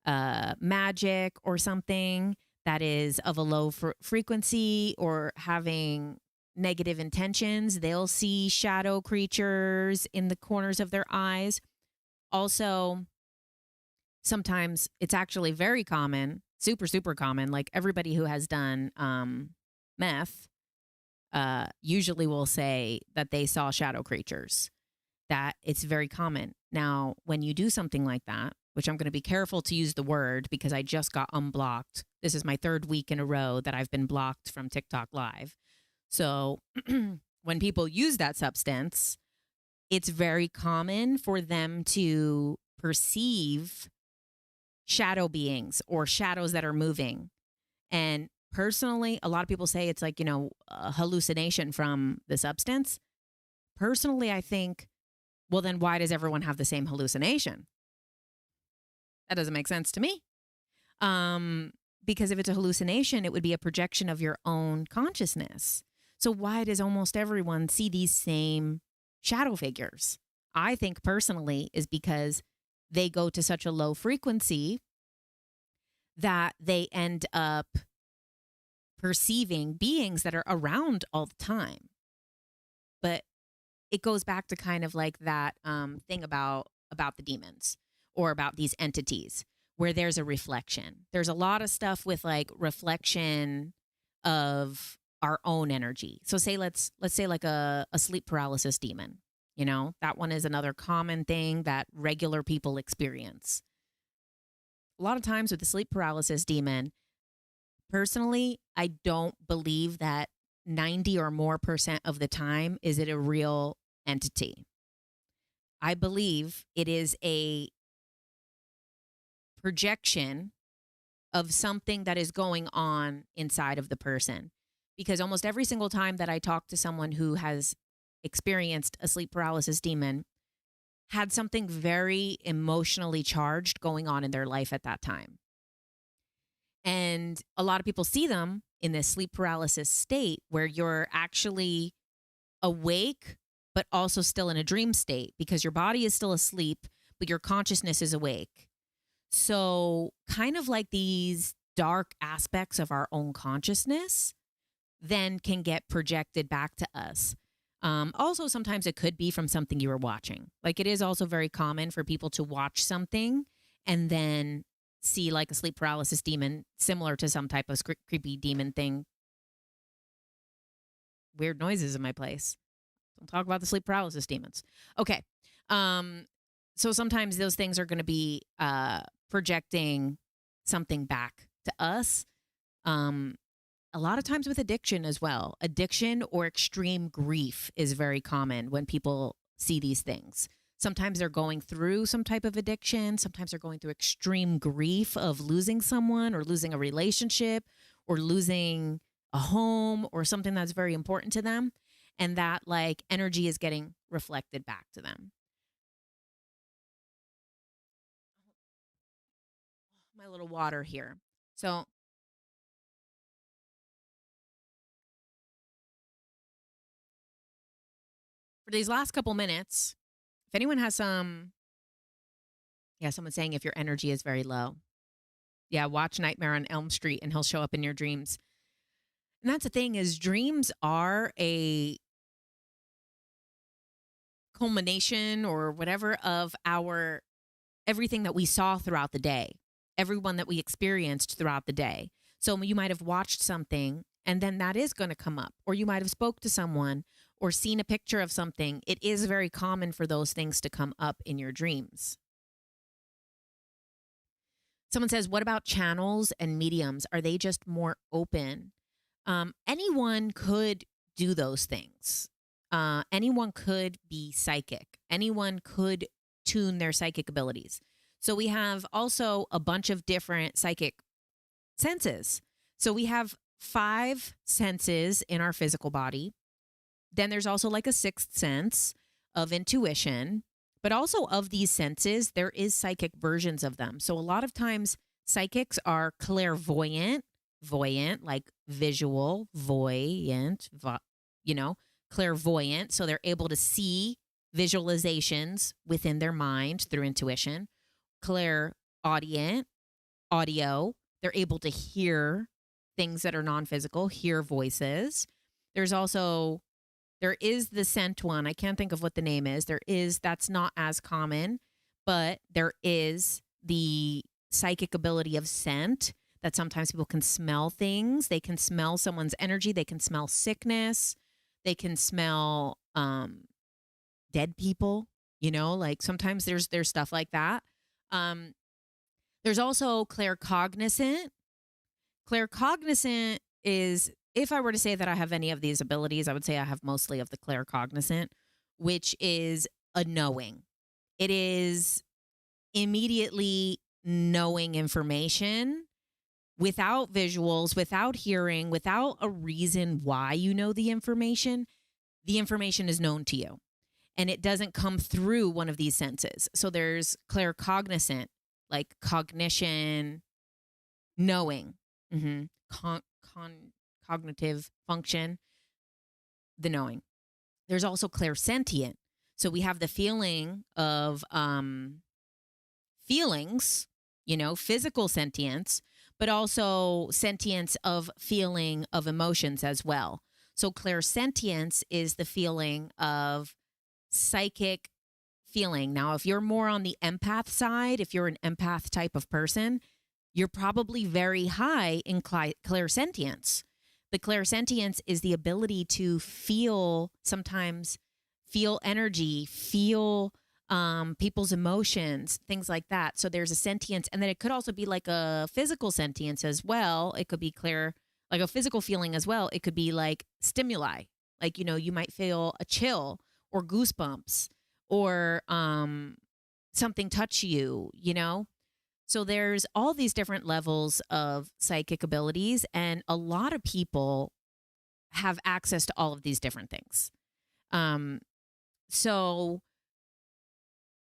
magic or something that is of a low frequency or having negative intentions, they'll see shadow creatures in the corners of their eyes. Also, sometimes it's actually very common, super, super common. Like everybody who has done meth usually will say that they saw shadow creatures, that it's very common. Now, when you do something like that, which I'm going to be careful to use the word because I just got unblocked. This is my third week in a row that I've been blocked from TikTok Live. So when people use that substance, it's very common for them to perceive shadow beings or shadows that are moving. And personally, a lot of people say it's like, a hallucination from the substance. Personally, I think, well, then why does everyone have the same hallucination? That doesn't make sense to me. Because if it's a hallucination, it would be a projection of your own consciousness. So why does almost everyone see these same shadow figures? I think personally is because they go to such a low frequency that they end up perceiving beings that are around all the time. But it goes back to kind of like that thing about the demons or about these entities where there's a reflection. There's a lot of stuff with like reflection of our own energy. So let's say like a sleep paralysis demon. That one is another common thing that regular people experience. A lot of times with the sleep paralysis demon, personally, I don't believe that 90 or more % of the time is it a real entity. I believe it is a projection of something that is going on inside of the person. Because almost every single time that I talk to someone who has experienced a sleep paralysis demon, had something very emotionally charged going on in their life at that time. And a lot of people see them in this sleep paralysis state where you're actually awake, but also still in a dream state because your body is still asleep, but your consciousness is awake. So kind of like these dark aspects of our own consciousness then can get projected back to us. Also, sometimes it could be from something you were watching. Like it is also very common for people to watch something and then see like a sleep paralysis demon similar to some type of creepy demon thing. Weird noises in my place. Don't talk about the sleep paralysis demons. Okay. So sometimes those things are going to be projecting something back to us. A lot of times with addiction as well. Addiction or extreme grief is very common when people see these things. Sometimes they're going through some type of addiction. Sometimes they're going through extreme grief of losing someone or losing a relationship or losing a home or something that's very important to them. And that like energy is getting reflected back to them. My little water here. So for these last couple minutes, if anyone has someone's saying if your energy is very low. Yeah, watch Nightmare on Elm Street and he'll show up in your dreams. And that's the thing is dreams are a culmination or whatever of our everything that we saw throughout the day, everyone that we experienced throughout the day. So you might have watched something and then that is going to come up, or you might have spoke to someone or seen a picture of something. It is very common for those things to come up in your dreams. Someone says, what about channels and mediums? Are they just more open? Anyone could do those things. Anyone could be psychic. Anyone could tune their psychic abilities. So we have also a bunch of different psychic senses. So we have 5 senses in our physical body. Then there's also like a 6th sense of intuition. But also of these senses, there is psychic versions of them. So a lot of times psychics are clairvoyant, voyant, like visual, voyant, clairvoyant. So they're able to see visualizations within their mind through intuition. Clairaudient, audio. They're able to hear things that are non-physical, hear voices. There is the scent one. I can't think of what the name is. That's not as common, but there is the psychic ability of scent that sometimes people can smell things. They can smell someone's energy. They can smell sickness. They can smell dead people, like sometimes there's stuff like that. There's also claircognizant. Claircognizant is, if I were to say that I have any of these abilities, I would say I have mostly of the claircognizant, which is a knowing. It is immediately knowing information without visuals, without hearing, without a reason why you know the information is known to you. And it doesn't come through one of these senses. So there's claircognizant, like cognition, knowing, cognitive function, the knowing. There's also clairsentient. So we have the feeling of feelings, physical sentience, but also sentience of feeling of emotions as well. So clairsentience is the feeling of psychic feeling. Now, if you're more on the empath side, if you're an empath type of person, you're probably very high in clairsentience. The clairsentience is the ability to sometimes feel energy, feel people's emotions, things like that. So there's a sentience. And then it could also be like a physical sentience as well. It could be like a physical feeling as well. It could be like stimuli. Like, you might feel a chill or goosebumps or something touch you, So there's all these different levels of psychic abilities, and a lot of people have access to all of these different things. So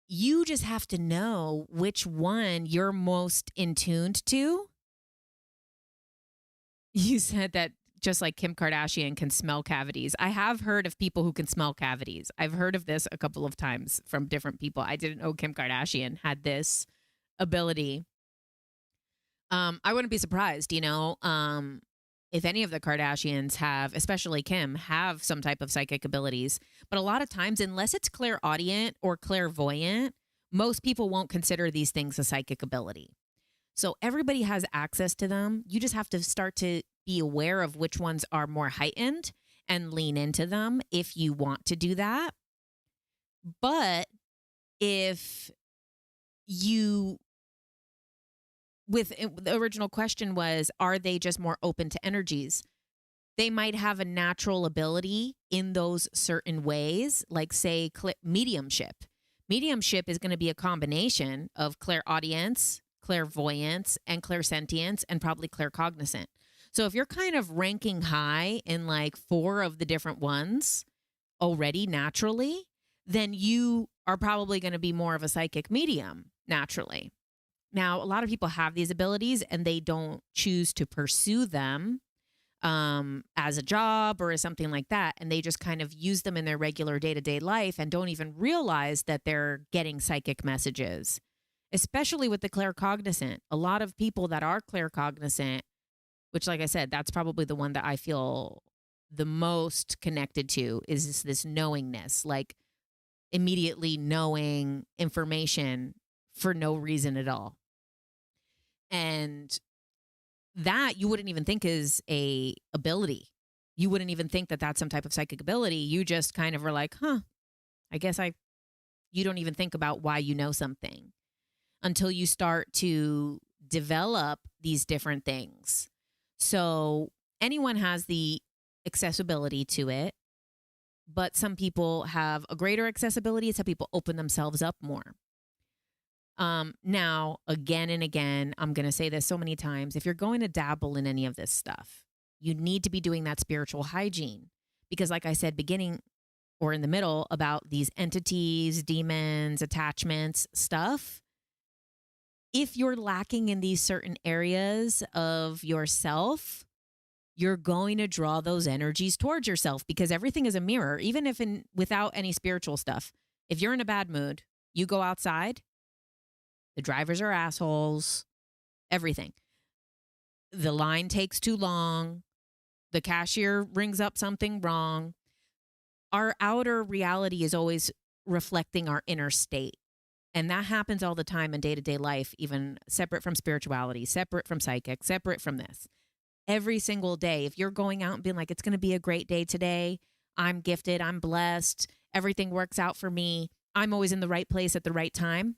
you just have to know which one you're most in tuned to. You said that just like Kim Kardashian can smell cavities. I have heard of people who can smell cavities. I've heard of this a couple of times from different people. I didn't know Kim Kardashian had this ability. I wouldn't be surprised, if any of the Kardashians have, especially Kim, have some type of psychic abilities. But a lot of times, unless it's clairaudient or clairvoyant, most people won't consider these things a psychic ability. So everybody has access to them. You just have to start to be aware of which ones are more heightened and lean into them if you want to do that. But if the original question was, are they just more open to energies? They might have a natural ability in those certain ways, like say mediumship. Mediumship is going to be a combination of clairaudience, clairvoyance, and clairsentience, and probably claircognizant. So if you're kind of ranking high in like 4 of the different ones already naturally, then you are probably going to be more of a psychic medium naturally. Now, a lot of people have these abilities and they don't choose to pursue them as a job or as something like that. And they just kind of use them in their regular day-to-day life and don't even realize that they're getting psychic messages, especially with the claircognizant. A lot of people that are claircognizant, which, like I said, that's probably the one that I feel the most connected to, is this knowingness, like immediately knowing information for no reason at all. And that you wouldn't even think is a ability. You wouldn't even think that that's some type of psychic ability. You just kind of are like, I guess you don't even think about why you know something until you start to develop these different things. So anyone has the accessibility to it, but some people have a greater accessibility. Some people open themselves up more. Now, again and again, I'm going to say this so many times. If you're going to dabble in any of this stuff, you need to be doing that spiritual hygiene. Because like I said, beginning or in the middle about these entities, demons, attachments, stuff, if you're lacking in these certain areas of yourself, you're going to draw those energies towards yourself, because everything is a mirror. Even if without any spiritual stuff, if you're in a bad mood, you go outside, the drivers are assholes, everything. The line takes too long. The cashier rings up something wrong. Our outer reality is always reflecting our inner state. And that happens all the time in day-to-day life, even separate from spirituality, separate from psychic, separate from this. Every single day, if you're going out and being like, it's going to be a great day today, I'm gifted, I'm blessed, everything works out for me, I'm always in the right place at the right time,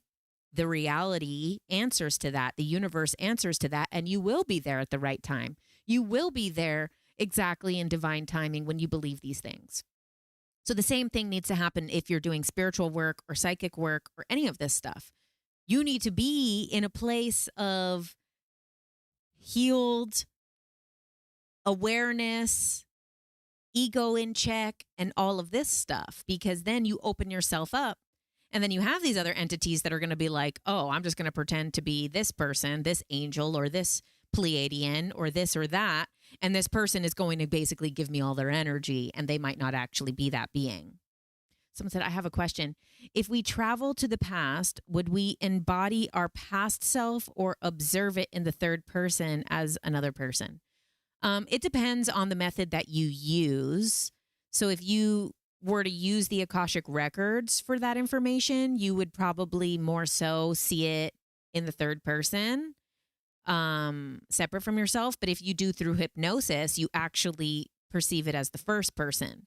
the reality answers to that. The universe answers to that, and you will be there at the right time. You will be there exactly in divine timing when you believe these things. So the same thing needs to happen if you're doing spiritual work or psychic work or any of this stuff. You need to be in a place of healed, awareness, ego in check, and all of this stuff, because then you open yourself up. And then you have these other entities that are going to be like, oh, I'm just going to pretend to be this person, this angel, or this Pleiadian, or this or that. And this person is going to basically give me all their energy, and they might not actually be that being. Someone said, I have a question. If we travel to the past, would we embody our past self or observe it in the third person as another person? It depends on the method that you use. So if you were to use the Akashic records for that information, you would probably more so see it in the third person, separate from yourself. But if you do through hypnosis, you actually perceive it as the first person.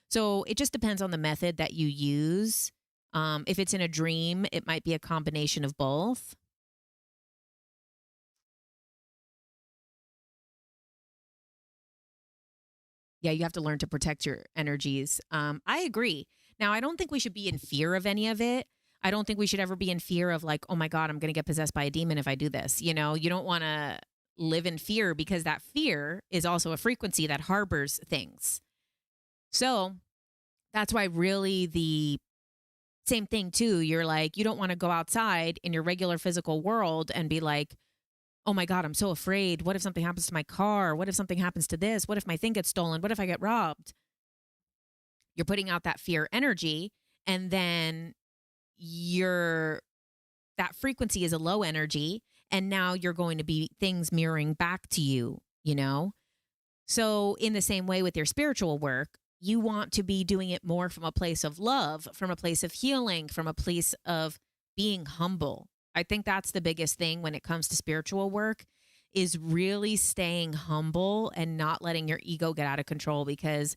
So it just depends on the method that you use. If it's in a dream, it might be a combination of both. Yeah, you have to learn to protect your energies. I agree. Now, I don't think we should be in fear of any of it. I don't think we should ever be in fear of like, oh my God, I'm going to get possessed by a demon if I do this. You know, you don't want to live in fear, because that fear is also a frequency that harbors things. So that's why really the same thing too. You're like, you don't want to go outside in your regular physical world and be like, oh my God, I'm so afraid. What if something happens to my car? What if something happens to this? What if my thing gets stolen? What if I get robbed? You're putting out that fear energy, and then that frequency is a low energy, and now you're going to be things mirroring back to you, you know? So in the same way with your spiritual work, you want to be doing it more from a place of love, from a place of healing, from a place of being humble. I think that's the biggest thing when it comes to spiritual work, is really staying humble and not letting your ego get out of control. Because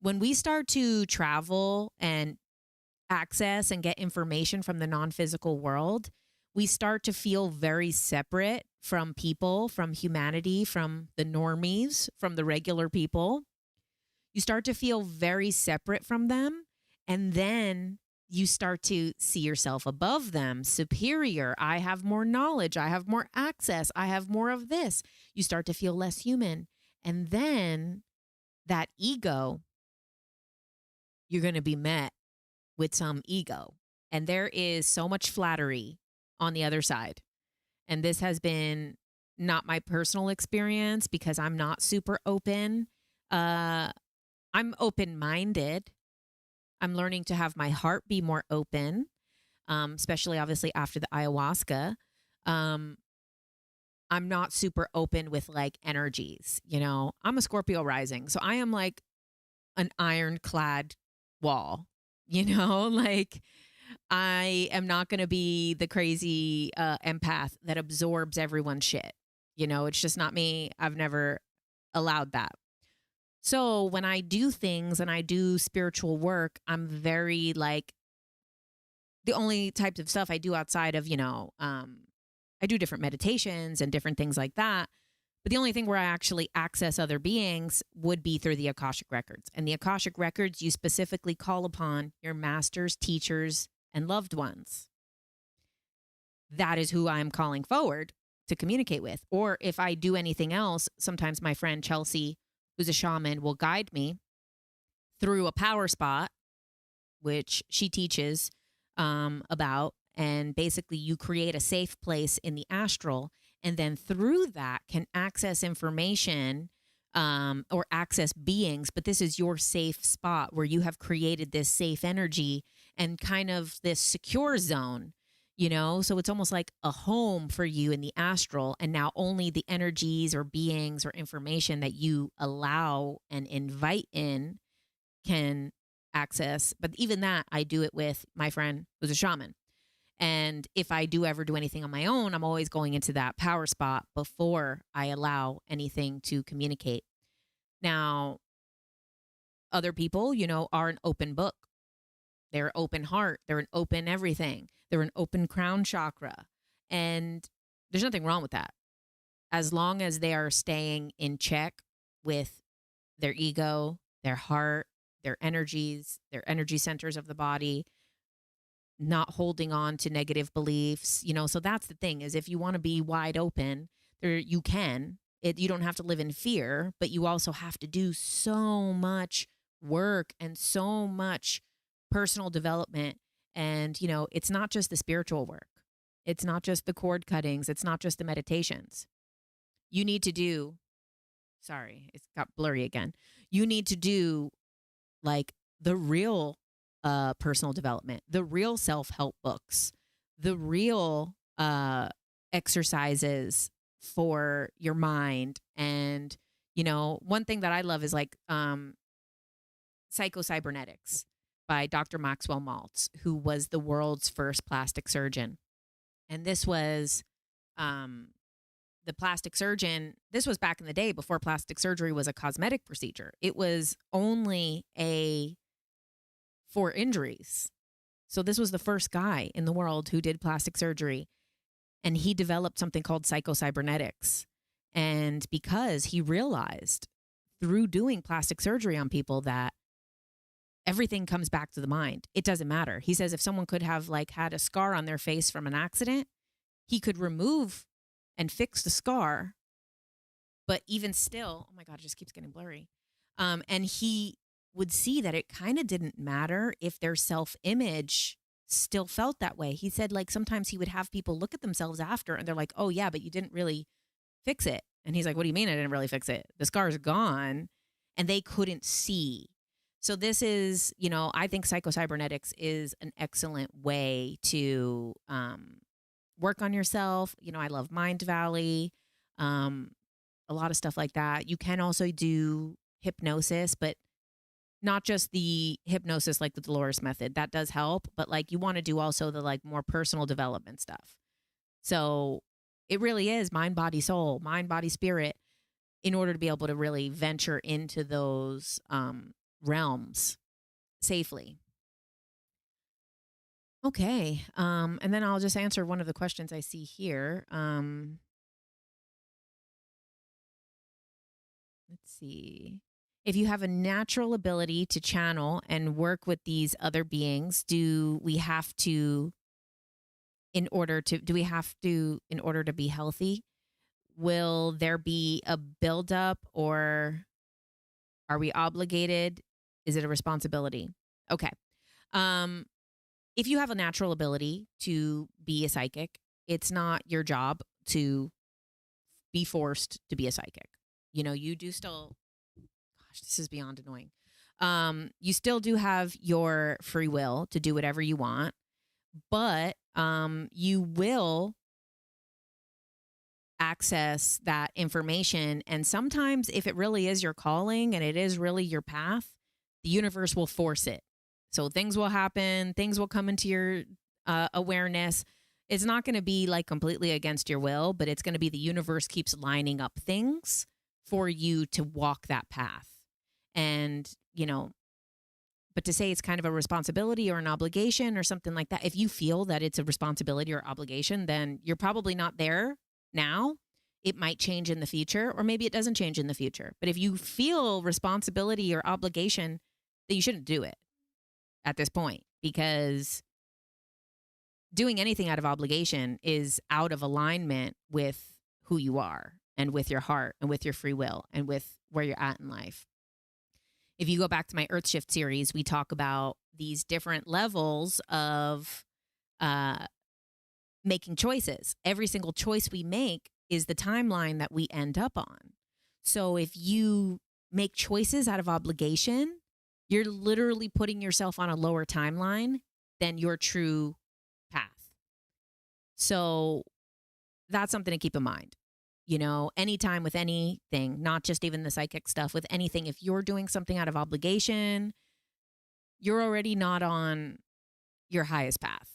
when we start to travel and access and get information from the non-physical world, we start to feel very separate from people, from humanity, from the normies, from the regular people. You start to feel very separate from them. And then you start to see yourself above them, superior. I have more knowledge. I have more access. I have more of this. You start to feel less human. And then that ego, you're going to be met with some ego. And there is so much flattery on the other side. And this has been not my personal experience, because I'm not super open. I'm open-minded. I'm learning to have my heart be more open, especially obviously after the ayahuasca. I'm not super open with like energies. You know, I'm a Scorpio rising, so I am like an ironclad wall, you know, like I am not going to be the crazy empath that absorbs everyone's shit. You know, it's just not me. I've never allowed that. So when I do things and I do spiritual work, I'm very like, the only types of stuff I do outside of, I do different meditations and different things like that. But the only thing where I actually access other beings would be through the Akashic records. And the Akashic records, you specifically call upon your masters, teachers, and loved ones. That is who I'm calling forward to communicate with. Or if I do anything else, sometimes my friend Chelsea, who's a shaman, will guide me through a power spot, which she teaches about. And basically you create a safe place in the astral, and then through that can access information or access beings. But this is your safe spot where you have created this safe energy and kind of this secure zone, you know? So it's almost like a home for you in the astral. And now only the energies or beings or information that you allow and invite in can access. But even that, I do it with my friend who's a shaman. And if I do ever do anything on my own, I'm always going into that power spot before I allow anything to communicate. Now, other people, are an open book. They're open heart. They're an open everything. They're an open crown chakra. And there's nothing wrong with that. As long as they are staying in check with their ego, their heart, their energies, their energy centers of the body, not holding on to negative beliefs, so that's the thing, is if you want to be wide open, You can. You don't have to live in fear, but you also have to do so much work and so much personal development. And, it's not just the spiritual work. It's not just the cord cuttings. It's not just the meditations. You need to do, sorry, it's got blurry again. You need to do like the real personal development, the real self-help books, the real exercises for your mind. And, one thing that I love is like Psycho-Cybernetics by Dr. Maxwell Maltz, who was the world's first plastic surgeon. And this was the plastic surgeon. This was back in the day before plastic surgery was a cosmetic procedure. It was only for injuries. So this was the first guy in the world who did plastic surgery. And he developed something called Psycho-Cybernetics. And because he realized through doing plastic surgery on people that everything comes back to the mind. It doesn't matter. He says if someone could have like had a scar on their face from an accident, he could remove and fix the scar. But even still, oh my God, it just keeps getting blurry. And he would see that it kind of didn't matter if their self-image still felt that way. He said like sometimes he would have people look at themselves after and they're like, oh yeah, but you didn't really fix it. And he's like, what do you mean I didn't really fix it? The scar is gone. And they couldn't see. So this is, I think Psycho-Cybernetics is an excellent way to work on yourself. I love Mind Valley, a lot of stuff like that. You can also do hypnosis, but not just the hypnosis like the Dolores method. That does help, but like you want to do also the like more personal development stuff. So it really is mind, body, soul, mind, body, spirit, in order to be able to really venture into those realms safely. Okay. And then I'll just answer one of the questions I see here. Let's see. If you have a natural ability to channel and work with these other beings, do we have to, in order to be healthy? Will there be a buildup or are we obligated? Is it a responsibility? Okay. If you have a natural ability to be a psychic, it's not your job to be forced to be a psychic. You do still, gosh, this is beyond annoying. You still do have your free will to do whatever you want, but you will access that information. And sometimes if it really is your calling and it is really your path, the universe will force it. So things will happen, things will come into your awareness. It's not going to be like completely against your will, but it's going to be the universe keeps lining up things for you to walk that path. And, but to say it's kind of a responsibility or an obligation or something like that, if you feel that it's a responsibility or obligation, then you're probably not there now. It might change in the future, or maybe it doesn't change in the future. But if you feel responsibility or obligation, then you shouldn't do it at this point, because doing anything out of obligation is out of alignment with who you are and with your heart and with your free will and with where you're at in life. If you go back to my Earth Shift series, we talk about these different levels of making choices. Every single choice we make is the timeline that we end up on. So if you make choices out of obligation, you're literally putting yourself on a lower timeline than your true path. So that's something to keep in mind. Anytime with anything, not just even the psychic stuff, with anything, if you're doing something out of obligation, you're already not on your highest path.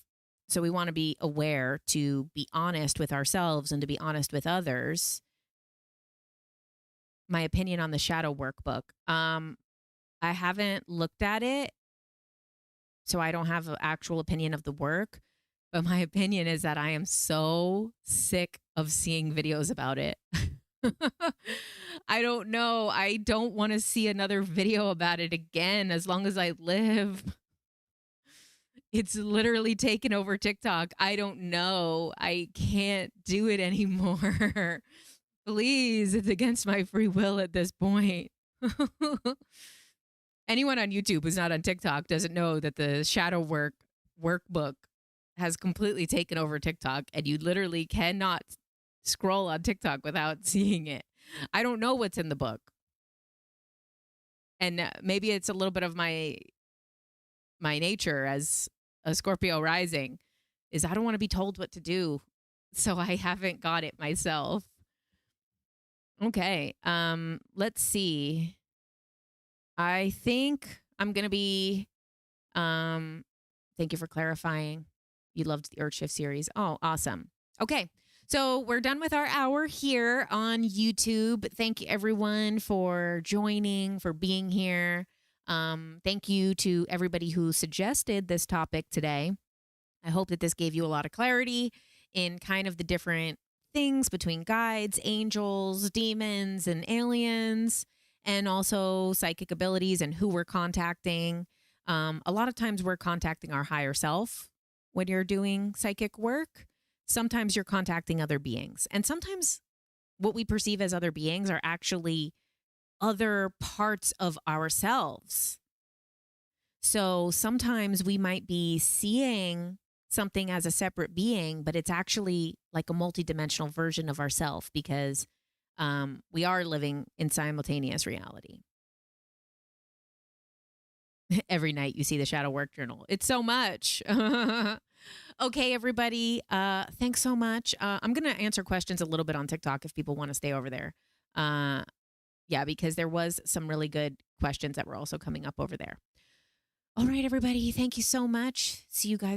So we want to be aware to be honest with ourselves and to be honest with others. My opinion on the shadow workbook. I haven't looked at it, so I don't have an actual opinion of the work. But my opinion is that I am so sick of seeing videos about it. I don't know. I don't want to see another video about it again as long as I live. It's literally taken over TikTok. I don't know. I can't do it anymore. Please, it's against my free will at this point. Anyone on YouTube who's not on TikTok doesn't know that the shadow work workbook has completely taken over TikTok, and you literally cannot scroll on TikTok without seeing it. I don't know what's in the book. And maybe it's a little bit of my nature as a Scorpio rising is I don't want to be told what to do. So I haven't got it myself. Okay. Let's see. I think I'm going to be thank you for clarifying. You loved the Earth Shift series. Oh, awesome. Okay. So we're done with our hour here on YouTube. Thank you everyone for joining, for being here. Thank you to everybody who suggested this topic today. I hope that this gave you a lot of clarity in kind of the different things between guides, angels, demons, and aliens, and also psychic abilities and who we're contacting. A lot of times we're contacting our higher self when you're doing psychic work. Sometimes you're contacting other beings. And sometimes what we perceive as other beings are actually other parts of ourselves. So sometimes we might be seeing something as a separate being, but it's actually like a multidimensional version of ourself because we are living in simultaneous reality. Every night you see the shadow work journal. It's so much. Okay, everybody. Thanks so much. I'm going to answer questions a little bit on TikTok if people want to stay over there. Yeah, because there was some really good questions that were also coming up over there. All right, everybody. Thank you so much. See you guys.